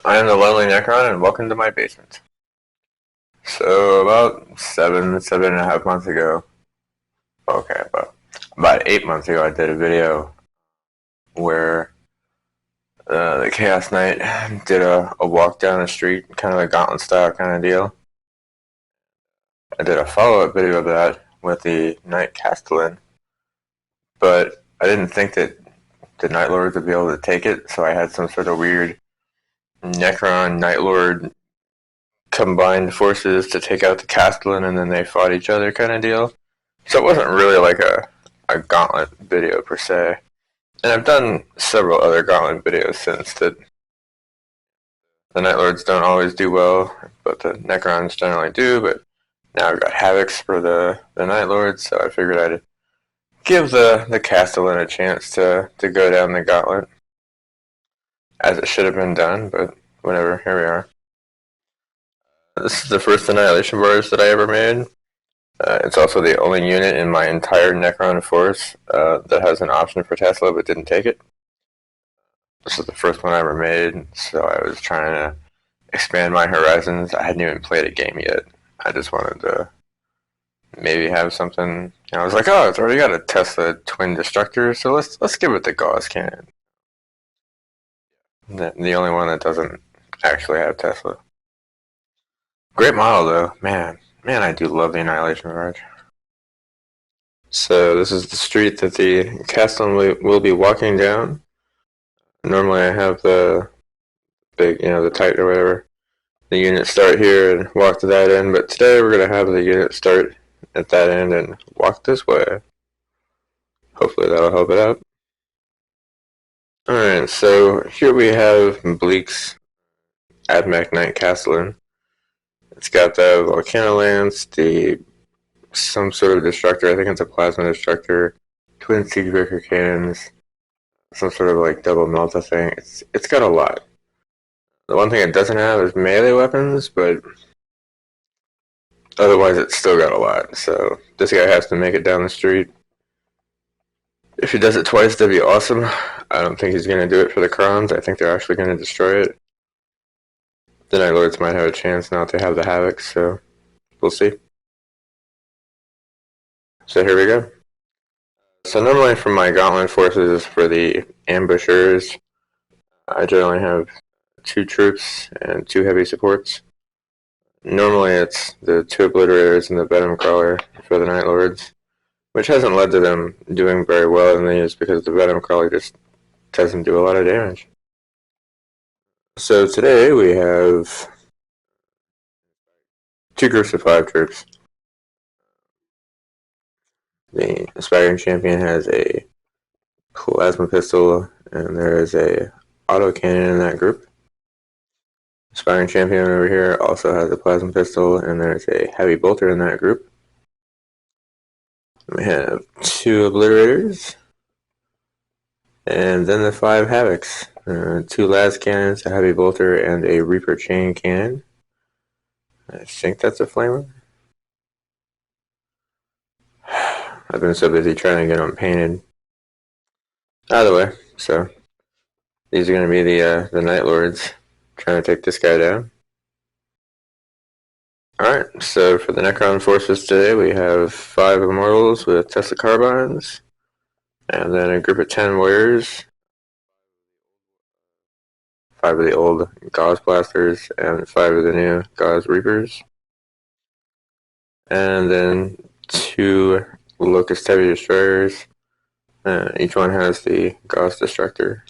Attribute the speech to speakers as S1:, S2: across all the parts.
S1: I am the Lonely Necron, and welcome to my basement. So, about 7.5 months ago, okay, about 8 months ago, I did a video where the Chaos Knight did a walk down the street, kind of a Gauntlet style kind of deal. I did a follow-up video of that with the Knight Castellan, but I didn't think that the Night Lords would be able to take it, so I had some sort of weird Necron Night Lord combined forces to take out the Castellan, and then they fought each other kind of deal. So it wasn't really like a Gauntlet video per se. And I've done several other Gauntlet videos since that the Night Lords don't always do well, but the Necrons generally do. But now I've got Havocs for the Night Lords, so I figured I'd give the Castellan a chance to go down the Gauntlet, as it should have been done, but whatever, here we are. This is the first Annihilation bars that I ever made. It's also the only unit in my entire Necron force that has an option for Tesla but didn't take it. This is the first one I ever made, so I was trying to expand my horizons. I hadn't even played a game yet. I just wanted to maybe have something. I was like, oh, it's already got a Tesla twin destructor, so let's give it the Gauss cannon. The only one that doesn't actually have Tesla. Great model though, man. Man, I do love the Annihilation Barrage. So this is the street that the Castellan will be walking down. Normally I have the big, the Titan or whatever, the unit start here and walk to that end, but today we're going to have the unit start at that end and walk this way. Hopefully that'll help it out. Alright, so here we have Bleak's Admech Knight Castellan. It's got the Volcano Lance, some sort of destructor, I think it's a plasma destructor, twin Siegebreaker cannons, some sort of like double melta thing. It's got a lot. The one thing it doesn't have is melee weapons, but otherwise it's still got a lot. So this guy has to make it down the street. If he does it twice, that'd be awesome. I don't think he's going to do it for the Crons. I think they're actually going to destroy it. The Night Lords might have a chance now to have the Havoc, so we'll see. So here we go. So normally for my Gauntlet forces, for the ambushers, I generally have 2 troops and 2 heavy supports. Normally it's the 2 obliterators and the venom crawler for the Night Lords, which hasn't led to them doing very well in these because the venom crawler just doesn't do a lot of damage. So today we have 2 groups of 5 troops. The Aspiring Champion has a plasma pistol, and there is a auto cannon in that group. Aspiring Champion over here also has a plasma pistol, and there's a heavy bolter in that group. We have 2 obliterators, and then the 5 havocs. 2 las cannons, a heavy bolter, and a reaper chain cannon. I think that's a flamer. I've been so busy trying to get them painted. Out of the way, so these are going to be the Night Lords trying to take this guy down. Alright, so for the Necron forces today, we have 5 Immortals with Tesla Carbines, and then a group of 10 Warriors, 5 of the old Gauss Blasters, and 5 of the new Gauss Reapers, and then 2 Locust Heavy Destroyers. Each one has the Gauss Destructor.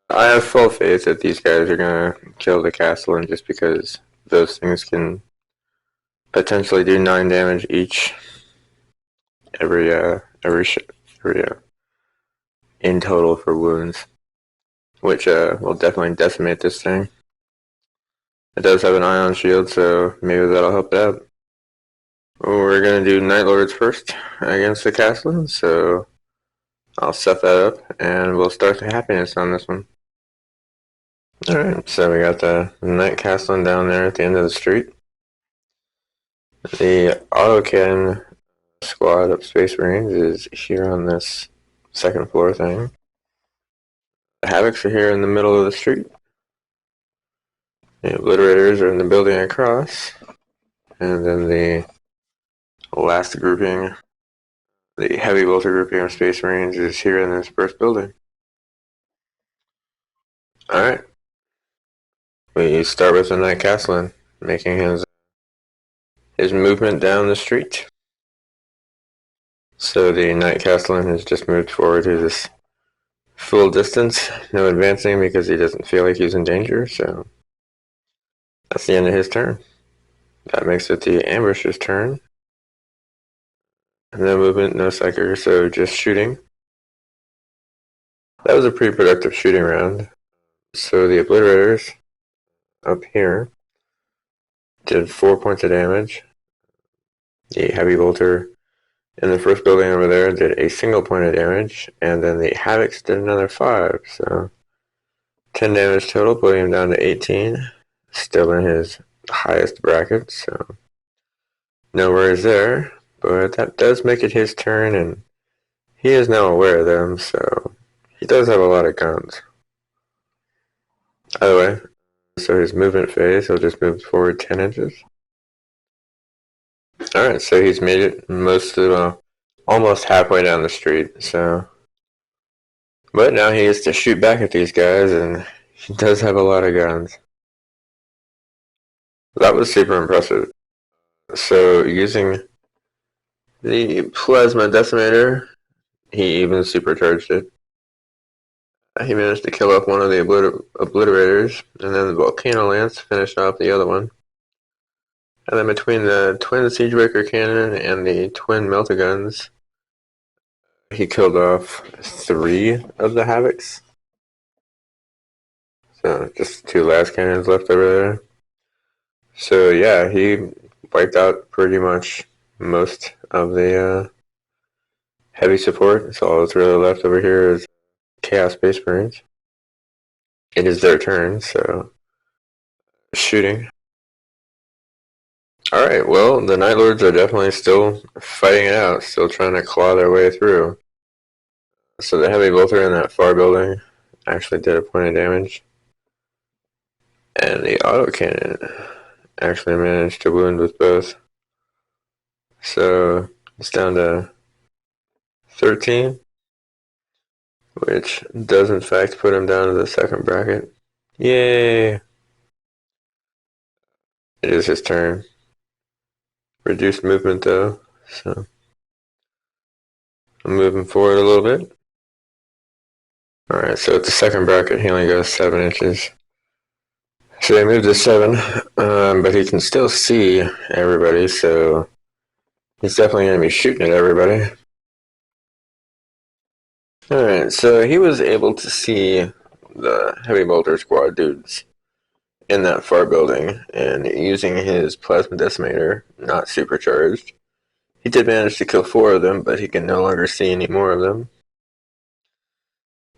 S1: I have full faith that these guys are going to kill the Castellan just because those things can potentially do 9 damage each in total for wounds, which will definitely decimate this thing. It does have an ion shield, so maybe that'll help it out. We're going to do Night Lords first against the Castellan, so I'll set that up and we'll start the happiness on this one. Alright, so we got the Night Castellan down there at the end of the street. The autocannon squad of Space Marines is here on this second floor thing. The Havocs are here in the middle of the street. The obliterators are in the building across. And then the last grouping, the heavy bolter grouping of Space Marines, is here in this first building. Alright. We start with the Knight Castellan, making his movement down the street. So the Knight Castellan has just moved forward to this full distance, no advancing because he doesn't feel like he's in danger, so that's the end of his turn. That makes it the ambusher's turn. No movement, no psyker, so just shooting. That was a pretty productive shooting round. So the obliterators up here did 4 points of damage. The heavy bolter in the first building over there did a single point of damage, and then the havocs did another 5, so 10 damage total, putting him down to 18. Still in his highest bracket, so no worries there. But that does make it his turn, and he is now aware of them, so he does have a lot of guns. Either way, so his movement phase, he'll just move forward 10 inches. Alright, so he's made it almost halfway down the street, so. But now he gets to shoot back at these guys, and he does have a lot of guns. That was super impressive. So using the plasma decimator, he even supercharged it. He managed to kill off one of the obliterators, and then the volcano lance finished off the other one. And then between the twin siegebreaker cannon and the twin meltaguns, he killed off 3 of the havocs. So just 2 last cannons left over there. So yeah, he wiped out pretty much most of the heavy support. So all that's really left over here is Chaos Space Marines. It is their turn, so shooting. Alright, well, the Night Lords are definitely still fighting it out, still trying to claw their way through. So the heavy bolter in that far building actually did a point of damage. And the autocannon actually managed to wound with both. So it's down to 13, which does in fact put him down to the second bracket. Yay! It is his turn. Reduced movement though, so I'm moving forward a little bit. Alright, so at the second bracket he only goes 7 inches. So they moved to 7, but he can still see everybody, so he's definitely going to be shooting at everybody. Alright, so he was able to see the heavy bolter squad dudes in that far building, and using his plasma decimator, not supercharged, he did manage to kill 4 of them, but he can no longer see any more of them.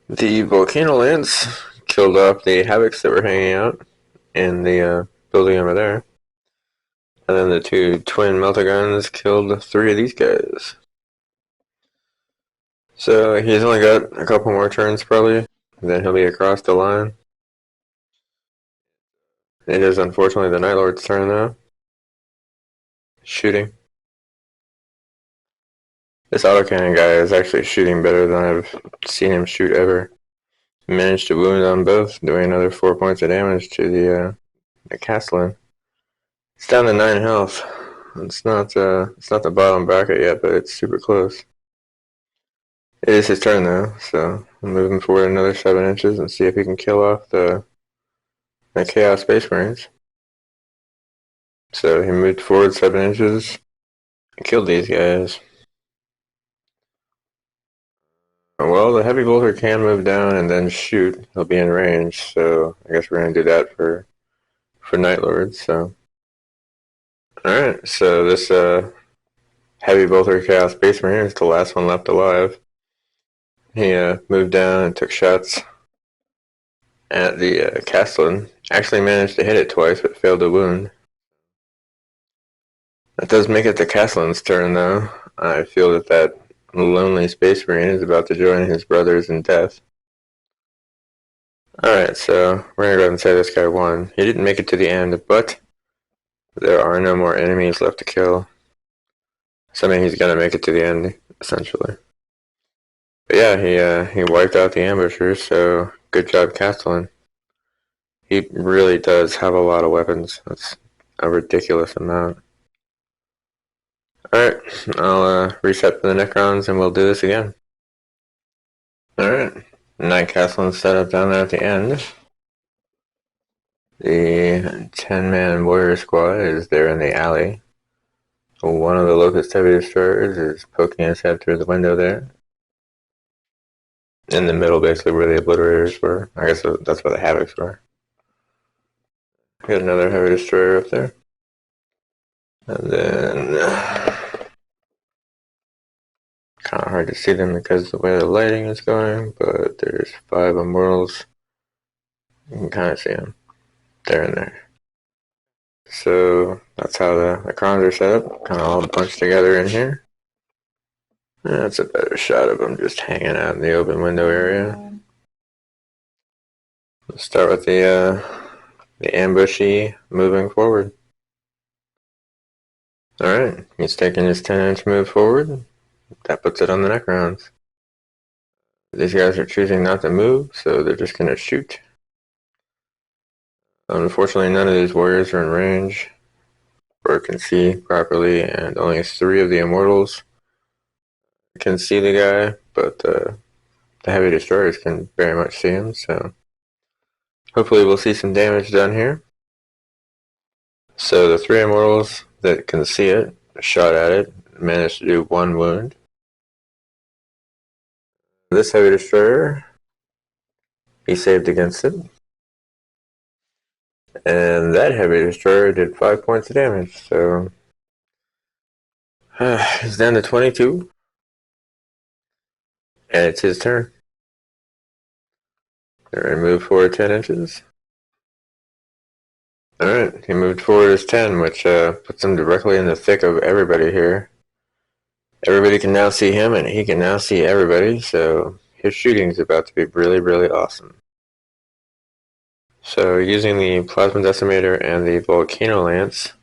S1: The volcano lance killed off the havocs that were hanging out in the building over there. And then the 2 twin meltaguns killed 3 of these guys. So he's only got a couple more turns probably, and then he'll be across the line. It is unfortunately the Night Lord's turn though. Shooting. This autocannon guy is actually shooting better than I've seen him shoot ever. He managed to wound on both, doing another 4 points of damage to the Castellan. It's down to 9 health. It's not the bottom bracket yet, but it's super close. It is his turn though, so I'm moving forward another 7 inches and see if he can kill off the Chaos Space Marines. So he moved forward 7 inches and killed these guys. Well, the heavy bolter can move down and then shoot. He'll be in range, so I guess we're gonna do that for Night Lords. So, all right. So this heavy bolter Chaos Space Marine is the last one left alive. He moved down and took shots at the Castellan. Actually managed to hit it twice, but failed to wound. That does make it the Castellan's turn, though. I feel that lonely Space Marine is about to join his brothers in death. Alright, so we're gonna go ahead and say this guy won. He didn't make it to the end, but there are no more enemies left to kill. So I mean, he's gonna make it to the end, essentially. But yeah, he wiped out the ambushers, so good job, Castellan. He really does have a lot of weapons. That's a ridiculous amount. Alright, I'll reset for the necrons and we'll do this again. Alright, Night Castellan set up down there at the end. The 10-man warrior squad is there in the alley. One of the Locust Heavy Destroyers is poking his head through the window there. In the middle, basically, where the Obliterators were. I guess that's where the Havocs were. Got another Heavy Destroyer up there. And then... kind of hard to see them because of the way the lighting is going, but there's 5 Immortals. You can kind of see them. There and there. So that's how the necrons are set up, kind of all bunched together in here. That's a better shot of them just hanging out in the open window area. Let's start with the ambushy moving forward. Alright, he's taking his 10-inch move forward. That puts it on the necrons. These guys are choosing not to move, so they're just going to shoot. Unfortunately, none of these warriors are in range or can see properly, and only 3 of the Immortals can see the guy, but the Heavy Destroyers can very much see him, so hopefully we'll see some damage done here. So the 3 Immortals that can see it, shot at it, managed to do 1 wound. This Heavy Destroyer, he saved against it. And that Heavy Destroyer did 5 points of damage, so he's down to 22. And it's his turn. They're going to move forward 10 inches. Alright, he moved forward his 10, which puts him directly in the thick of everybody here. Everybody can now see him, and he can now see everybody, so his shooting is about to be really, really awesome. So using the Plasma Decimator and the Volcano Lance,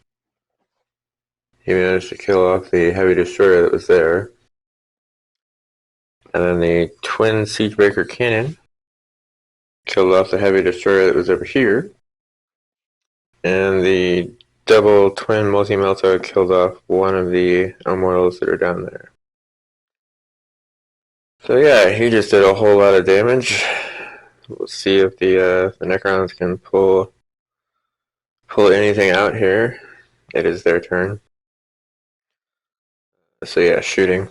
S1: he managed to kill off the Heavy Destroyer that was there. And then the Twin Siegebreaker Cannon killed off the Heavy Destroyer that was over here. And the double Twin Multi-Melta killed off one of the Immortals that are down there. So yeah, he just did a whole lot of damage. We'll see if the necrons can pull anything out here. It is their turn. So yeah, shooting.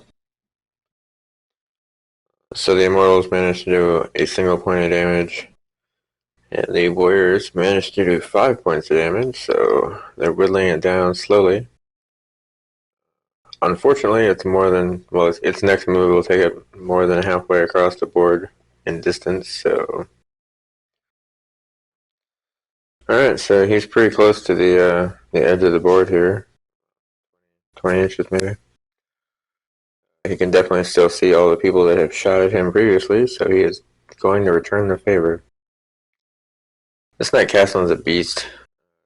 S1: So the Immortals managed to do a single point of damage, and the Warriors managed to do 5 points of damage, so they're whittling it down slowly. Unfortunately, it's more than, well, its next move will take it more than halfway across the board in distance, so... Alright, so he's pretty close to the edge of the board here. 20 inches maybe. He can definitely still see all the people that have shot at him previously, so he is going to return the favor. This Night Castellan's a beast,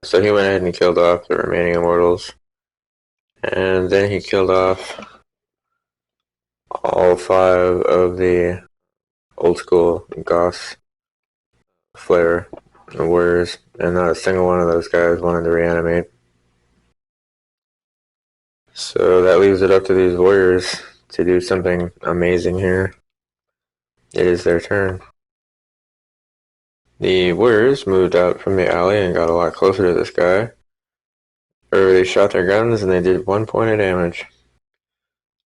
S1: so he went ahead and killed off the remaining Immortals. And then he killed off all 5 of the old school Goss Flare Warriors, and not a single one of those guys wanted to reanimate. So that leaves it up to these Warriors to do something amazing here. It is their turn. The Warriors moved out from the alley and got a lot closer to this guy. Everybody shot their guns and they did 1 point of damage,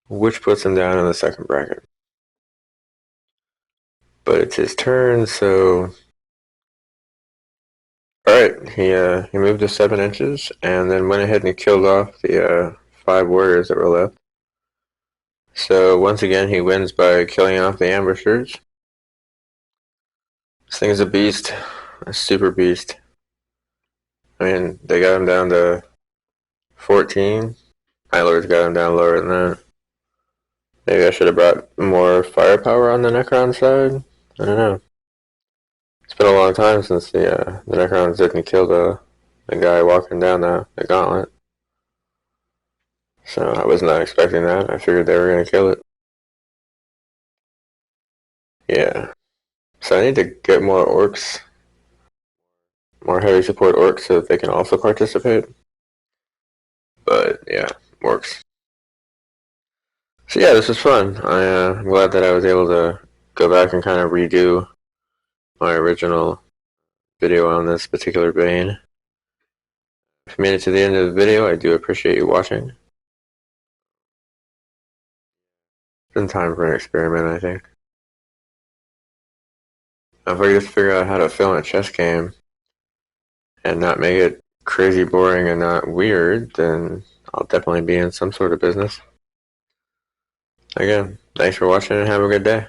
S1: which puts him down in the second bracket. But it's his turn, so... Alright, he moved to 7 inches and then went ahead and killed off the 5 warriors that were left. So once again, he wins by killing off the ambushers. This thing is a beast, a super beast. I mean, they got him down to 14. My Lord's got him down lower than that. Maybe I should have brought more firepower on the Necron side? I don't know. It's been a long time since the necrons didn't kill the guy walking down the gauntlet. So I was not expecting that. I figured they were gonna kill it. Yeah. So I need to get more orcs, more heavy support orcs so that they can also participate. But yeah, orcs. So yeah, this was fun. I'm glad that I was able to go back and kind of redo my original video on this particular vein. If you made it to the end of the video, I do appreciate you watching. It's been time for an experiment, I think. Now, if I could just figure out how to film a chess game and not make it crazy boring and not weird, then I'll definitely be in some sort of business. Again, thanks for watching and have a good day.